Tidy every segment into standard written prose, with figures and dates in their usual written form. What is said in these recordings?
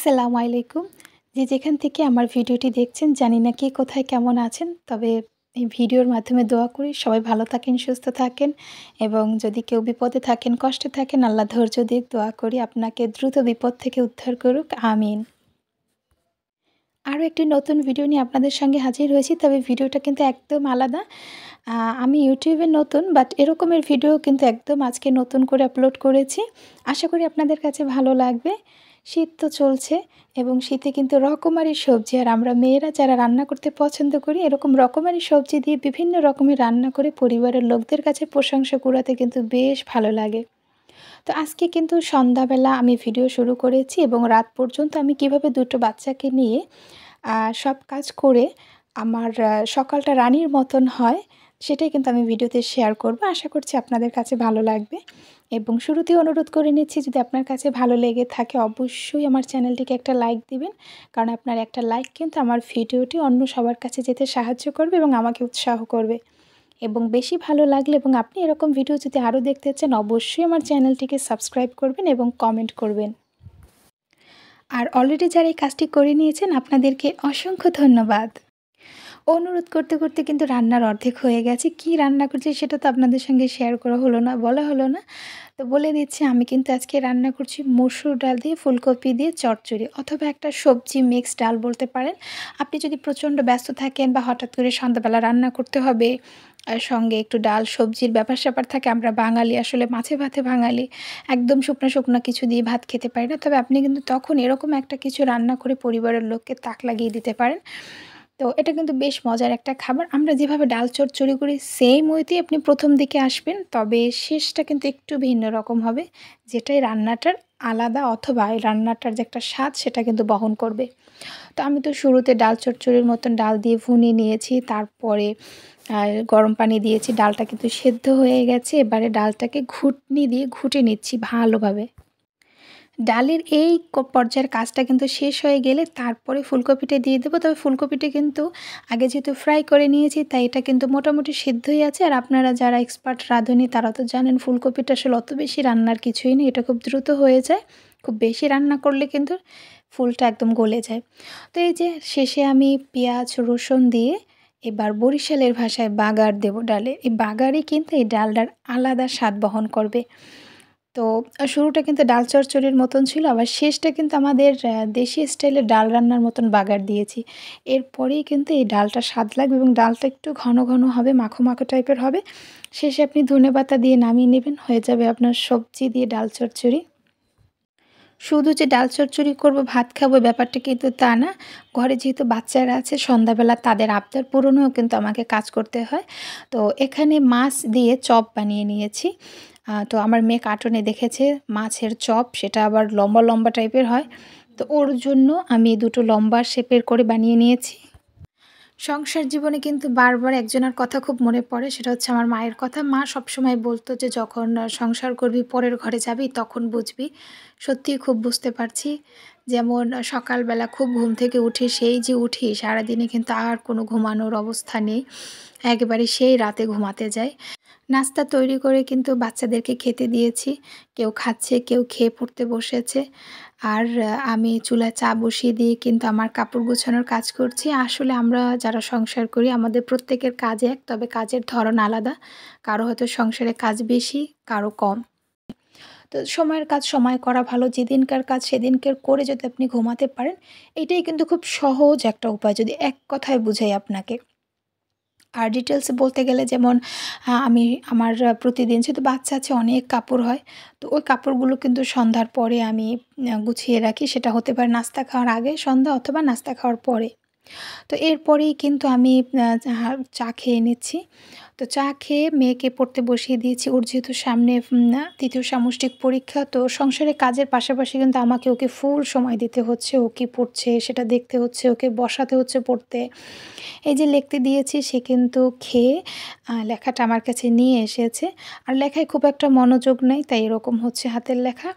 আসসালামু আলাইকুম। যে যেখান থেকে আমার ভিডিওটি দেখছেন জানি না কে কোথায় কেমন আছেন। তবে এই ভিডিওর মাধ্যমে দোয়া করি সবাই ভালো থাকেন, সুস্থ থাকেন এবং যদি কেউ বিপদে থাকেন, কষ্টে থাকেন আল্লাহ ধৈর্য দিক। দোয়া করি আপনাকে দ্রুত বিপদ থেকে উদ্ধার করুক। আমিন। আরও একটি নতুন ভিডিও নিয়ে আপনাদের সঙ্গে হাজির হয়েছি। তবে ভিডিওটা কিন্তু একদম আলাদা। আ আমি YouTube এ নতুন বাট এরকমের ভিডিও কিন্তু একদম আজকে নতুন করে আপলোড করেছি। আশা করি আপনাদের কাছে ভালো লাগবে। শীত তো চলছে এবং শীতে কিন্তু রকমারি সবজি আর আমরা মেয়েরা যারা রান্না করতে পছন্দ করি এরকম রকমারি সবজি দিয়ে বিভিন্ন রকমের রান্না করে পরিবারের লোকদের কাছে প্রশংসা কুড়াতে কিন্তু বেশ ভালো লাগে। তো আজকে কিন্তু সন্ধ্যাবেলা আমি ভিডিও শুরু করেছি এবং রাত পর্যন্ত আমি কিভাবে দুটো বাচ্চাকে নিয়ে সব কাজ করে আমার সকালটা রানীর মতন হয়, সেটাই কিন্তু আমি ভিডিওতে শেয়ার করব। আশা করছি আপনাদের কাছে ভালো লাগবে এবং শুরুতেই অনুরোধ করে নিচ্ছি যদি আপনার কাছে ভালো লেগে থাকে অবশ্যই আমার চ্যানেলটিকে একটা লাইক দিবেন। কারণ আপনার একটা লাইক কিন্তু আমার ভিডিওটি অন্য সবার কাছে যেতে সাহায্য করবে এবং আমাকে উৎসাহ করবে। এবং বেশি ভালো লাগলে এবং আপনি এরকম ভিডিও যদি আরও দেখতে চান অবশ্যই আমার চ্যানেলটিকে সাবস্ক্রাইব করবেন এবং কমেন্ট করবেন। আর অলরেডি যারা এই কাজটি করে নিয়েছেন আপনাদেরকে অসংখ্য ধন্যবাদ। অনুরোধ করতে, করতে কিন্তু রান্নার অর্ধেক হয়ে গেছে। কি রান্না করছি সেটা তো আপনাদের সঙ্গে শেয়ার করা হলো না, বলা হলো না। তো বলে দিচ্ছি আমি কিন্তু আজকে রান্না করছি মসুর ডাল দিয়ে ফুলকপি দিয়ে চচ্চড়ি অথবা একটা সবজি মিক্স ডাল বলতে পারেন। আপনি যদি প্রচণ্ড ব্যস্ত থাকেন বা হঠাৎ করে সন্ধ্যাবেলা রান্না করতে হবে, সঙ্গে একটু ডাল সবজির ব্যাপার-স্যাপার থাকে। আমরা বাঙালি আসলে মাছে ভাতে বাঙালি। একদম শুকনা, শুকনা কিছু দিয়ে ভাত খেতে পারি না। তবে আপনি কিন্তু তখন এরকম একটা কিছু রান্না করে পরিবারের লোককে তাক লাগিয়ে দিতে পারেন। তো এটা কিন্তু বেশ মজার একটা খাবার। আমরা যেভাবে ডাল চচ্চড়ি করি সেম ওয়েতেই আপনি ১ম দিকে আসবেন। তবে শেষটা কিন্তু একটু ভিন্ন রকম হবে। যেটা এই রান্নাটার আলাদা অথবা এই রান্নাটার যে একটা স্বাদ সেটা কিন্তু বহন করবে। তো আমি তো শুরুতে ডাল চচ্চড়ির মতন ডাল দিয়ে ভুনিয়ে নিয়েছি। তারপরে গরম পানি দিয়েছি। ডালটা কিন্তু সেদ্ধ হয়ে গেছে। এবারে ডালটাকে ঘুটনি দিয়ে ঘুটে নিচ্ছি ভালোভাবে। ডালের এই পর্যায়ের কাজটা কিন্তু শেষ হয়ে গেলে তারপরে ফুলকপিটা দিয়ে দেবো। তবে ফুলকপিটা কিন্তু আগে যেহেতু ফ্রাই করে নিয়েছি তাই এটা কিন্তু মোটামুটি সিদ্ধই আছে। আর আপনারা যারা এক্সপার্ট রাঁধুনি তারা তো জানেন ফুলকপিটা আসলে অত বেশি রান্নার কিছুই নেই। এটা খুব দ্রুত হয়ে যায়। খুব বেশি রান্না করলে কিন্তু ফুলটা একদম গলে যায়। তো এই যে শেষে আমি পেঁয়াজ, রসুন দিয়ে এবার বরিশালের ভাষায় বাগার দেবো ডালে। এই বাগারই কিন্তু এই ডালটার আলাদা স্বাদ বহন করবে। তো শুরুটা কিন্তু ডাল চচ্চড়ির মতন ছিল, আবার শেষটা কিন্তু আমাদের দেশি স্টাইলে ডাল রান্নার মতন বাগার দিয়েছি। এরপরেই কিন্তু এই ডালটা স্বাদ লাগবে এবং ডালটা একটু ঘন, ঘন হবে, মাখো, মাখো টাইপের হবে। শেষে আপনি ধনেপাতা দিয়ে নামিয়ে নেবেন, হয়ে যাবে আপনার সবজি দিয়ে ডাল চচ্চড়ি। শুধু যে ডাল চচ্চড়ি করব, ভাত খাবো ব্যাপারটা কিন্তু তা না। ঘরে যেহেতু বাচ্চারা আছে সন্ধ্যাবেলা তাদের আবদার পূরণেও কিন্তু আমাকে কাজ করতে হয়। তো এখানে মাছ দিয়ে চপ বানিয়ে নিয়েছি। তো আমার মেয়ে কার্টুনে দেখেছে মাছের চপ, সেটা আবার লম্বা, লম্বা টাইপের হয়। তো ওর জন্য আমি দুটো লম্বা শেপের করে বানিয়ে নিয়েছি। সংসার জীবনে কিন্তু বারবার একজনের কথা খুব মনে পড়ে, সেটা হচ্ছে আমার মায়ের কথা। মা সবসময় বলতো যে, "যখন সংসার করবি, পরের ঘরে যাবি, তখন বুঝবি।" সত্যিই খুব বুঝতে পারছি। যেমন সকালবেলা খুব ঘুম থেকে উঠে সেই যে উঠি, সারাদিনে কিন্তু আর কোনো ঘুমানোর অবস্থা নেই। একেবারে সেই রাতে ঘুমাতে যাই। নাস্তা তৈরি করে কিন্তু বাচ্চাদেরকে খেতে দিয়েছি। কেউ খাচ্ছে, কেউ খেয়ে পড়তে বসেছে। আর আমি চুলায় চা বসিয়ে দিয়ে কিন্তু আমার কাপড় গোছানোর কাজ করছি। আসলে আমরা যারা সংসার করি আমাদের প্রত্যেকের কাজ এক, তবে কাজের ধরন আলাদা। কারো হয়তো সংসারে কাজ বেশি, কারো কম। তো সময়ের কাজ সময়ে করা ভালো। যেদিনকার কাজ সেদিনকার করে যদি আপনি ঘুমাতে পারেন, এটাই কিন্তু খুব সহজ একটা উপায় যদি এক কথায় বুঝাই আপনাকে। আর ডিটেইলসে বলতে গেলে যেমন আমি আমার প্রতিদিন যেহেতু বাচ্চা আছে অনেক কাপড় হয়। তো ওই কাপড়গুলো কিন্তু সন্ধ্যার পরে আমি গুছিয়ে রাখি। সেটা হতে পারে নাস্তা খাওয়ার আগে সন্ধ্যা অথবা নাস্তা খাওয়ার পরে। তো এরপরেই কিন্তু আমি চা খেয়ে নিচ্ছি। তো চা খেয়ে মেয়েকে পড়তে বসিয়ে দিয়েছি। ওর যেহেতু সামনে ৩য় সামষ্টিক পরীক্ষা, তো সংসারে কাজের পাশাপাশি কিন্তু আমাকে ওকে ফুল সময় দিতে হচ্ছে। ও কি পড়ছে সেটা দেখতে হচ্ছে, ওকে বসাতে হচ্ছে পড়তে। এই যে লিখতে দিয়েছি সে কিন্তু খেয়ে লেখাটা আমার কাছে নিয়ে এসেছে। আর লেখায় খুব একটা মনোযোগ নেই, তাই এরকম হচ্ছে হাতের লেখা।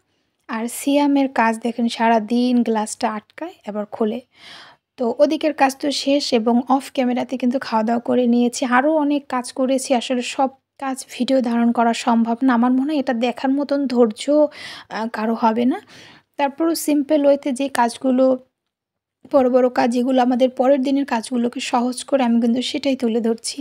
আর সিয়ামের কাজ দেখেন সারাদিন গ্লাসটা আটকায় আবার খোলে। তো ওদিকের কাজ তো শেষ এবং অফ ক্যামেরাতে কিন্তু খাওয়া-দাওয়া করে নিয়েছি। আরও অনেক কাজ করেছি। আসলে সব কাজ ভিডিও ধারণ করা সম্ভব না। আমার মনে হয় এটা দেখার মতন ধৈর্য কারো হবে না। তারপরও সিম্পল ওয়েতে যে কাজগুলো বড়, বড় কাজ যেগুলো আমাদের পরের দিনের কাজগুলোকে সহজ করে আমি কিন্তু সেটাই তুলে ধরছি।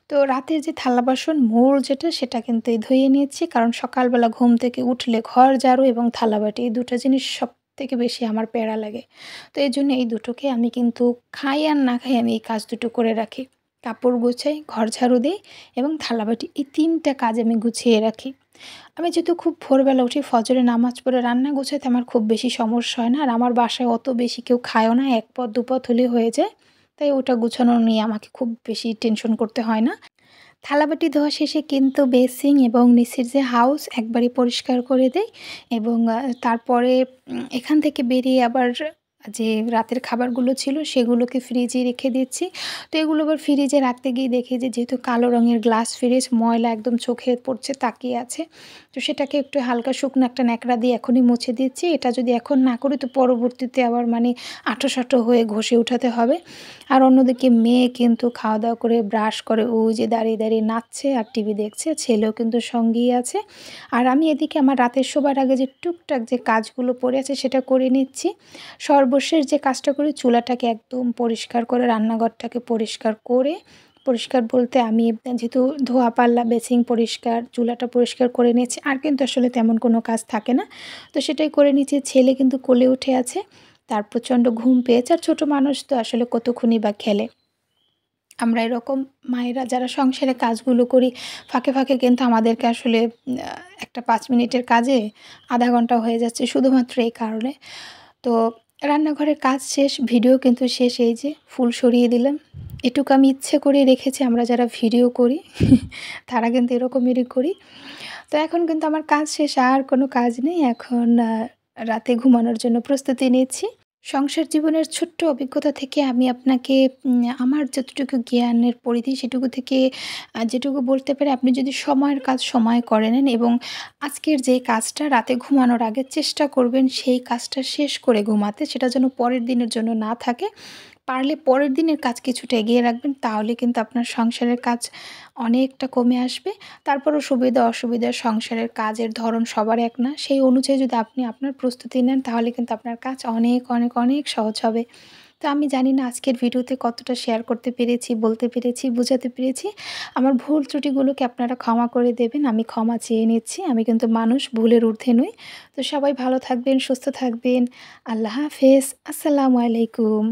তো রাতের যে থালা-বাসন মূল যেটা সেটা কিন্তু ধুয়ে নিয়েছি। কারণ সকালবেলা ঘুম থেকে উঠলে ঘর ঝাড়ু এবং থালাবাটি এই ২ টা জিনিস সবথেকে বেশি আমার প্যারা লাগে। তো এজন্য এই দুটোকে আমি কিন্তু খাই আর না খাই আমি এই কাজ দুটো করে রাখি। কাপড় গোছাই, ঘর ঝাড়ু দেই এবং থালাবাটি এই ৩ টা কাজ আমি গুছিয়ে রাখি। আমি যেহেতু খুব ভোরবেলা উঠি ফজরে নামাজ পড়ে রান্না গোছাতে আমার খুব বেশি সমস্যা হয় না। আর আমার বাসায় অত বেশি কেউ খায়ও না। ১ পদ ২ পদ হলেই হয়ে যায়। তাই ওটা গুছানো নিয়ে আমাকে খুব বেশি টেনশন করতে হয় না। থালাবাটি ধোয়া শেষে কিন্তু বেসিন এবং নিচের যে হাউস একবারই পরিষ্কার করে দেই এবং তারপরে এখান থেকে বেরিয়ে আবার যে রাতের খাবারগুলো ছিল সেগুলোকে ফ্রিজে রেখে দিচ্ছি। তো এগুলো আবার ফ্রিজে রাখতে গিয়ে দেখি যে যেহেতু কালো রঙের গ্লাস ফ্রিজ ময়লা একদম চোখে পড়ছে তাকিয়ে আছে। তো সেটাকে একটু হালকা শুকনো একটা ন্যাকড়া দিয়ে এখনই মুছে দিচ্ছি। এটা যদি এখন না করি তো পরবর্তীতে আবার মানে আঁটো-সাঁটো হয়ে ঘষে উঠাতে হবে। আর অন্যদিকে মেয়ে কিন্তু খাওয়া-দাওয়া করে ব্রাশ করে ওই যে দাঁড়িয়ে, দাঁড়িয়ে নাচছে আর টিভি দেখছে। ছেলেও কিন্তু সঙ্গেই আছে। আর আমি এদিকে আমার রাতের শোবার আগে যে টুকটাক যে কাজগুলো পড়ে আছে সেটা করে নিচ্ছি। সর্বশেষ যে কাজটা করি চুলাটাকে একদম পরিষ্কার করে রান্নাঘরটাকে পরিষ্কার করে, পরিষ্কার বলতে আমি যেহেতু ধোয়া পাল্লা, বেসিন পরিষ্কার, চুলাটা পরিষ্কার করে নিয়েছি। আর কিন্তু আসলে তেমন কোনো কাজ থাকে না। তো সেটাই করে নিচ্ছি। ছেলে কিন্তু কোলে উঠে আছে। তার প্রচণ্ড ঘুম পেয়েছে। আর ছোট মানুষ তো আসলে কতক্ষণই বা খেলে। আমরা এরকম মায়েরা যারা সংসারে কাজগুলো করি, ফাঁকে, ফাঁকে কিন্তু আমাদেরকে আসলে একটা ৫ মিনিটের কাজে ০.৫ ঘন্টা হয়ে যাচ্ছে শুধুমাত্র এই কারণে। তো রান্নাঘরের কাজ শেষ, ভিডিও কিন্তু শেষ। এই যে ফুল সরিয়ে দিলাম। এটুকু আমি ইচ্ছে করে রেখেছি আমরা যারা ভিডিও করি তারা কিন্তু এরকমেরই করি। তো এখন কিন্তু আমার কাজ শেষ, আর কোনো কাজ নেই। এখন রাতে ঘুমানোর জন্য প্রস্তুতি নিচ্ছি। সংসার জীবনের ছোট্ট অভিজ্ঞতা থেকে আমি আপনাকে আমার যতটুকু জ্ঞানের পরিধি সেটুকু থেকে যেটুকু বলতে পারি আপনি যদি সময়ের কাজ সময়ে করে নেন এবং আজকের যে কাজটা রাতে ঘুমানোর আগে চেষ্টা করবেন সেই কাজটা শেষ করে ঘুমাতে, সেটা যেন পরের দিনের জন্য না থাকে। পারলে পরের দিনের কাজ কিছুটা এগিয়ে রাখবেন, তাহলে কিন্তু আপনার সংসারের কাজ অনেকটা কমে আসবে। তারপরও সুবিধা-অসুবিধা সংসারের কাজের ধরন সবার এক না। সেই অনুযায়ী যদি আপনি আপনার প্রস্তুতি নেন তাহলে কিন্তু আপনার কাজ অনেক, অনেক, অনেক সহজ হবে। তো আমি জানি না আজকের ভিডিওতে কতটা শেয়ার করতে পেরেছি, বলতে পেরেছি, বোঝাতে পেরেছি। আমার ভুল ত্রুটিগুলোকে আপনারা ক্ষমা করে দেবেন। আমি ক্ষমা চেয়ে নিচ্ছি। আমি কিন্তু মানুষ, ভুলের ঊর্ধ্বে নই। তো সবাই ভালো থাকবেন, সুস্থ থাকবেন। আল্লাহ হাফেজ। আসসালামু আলাইকুম।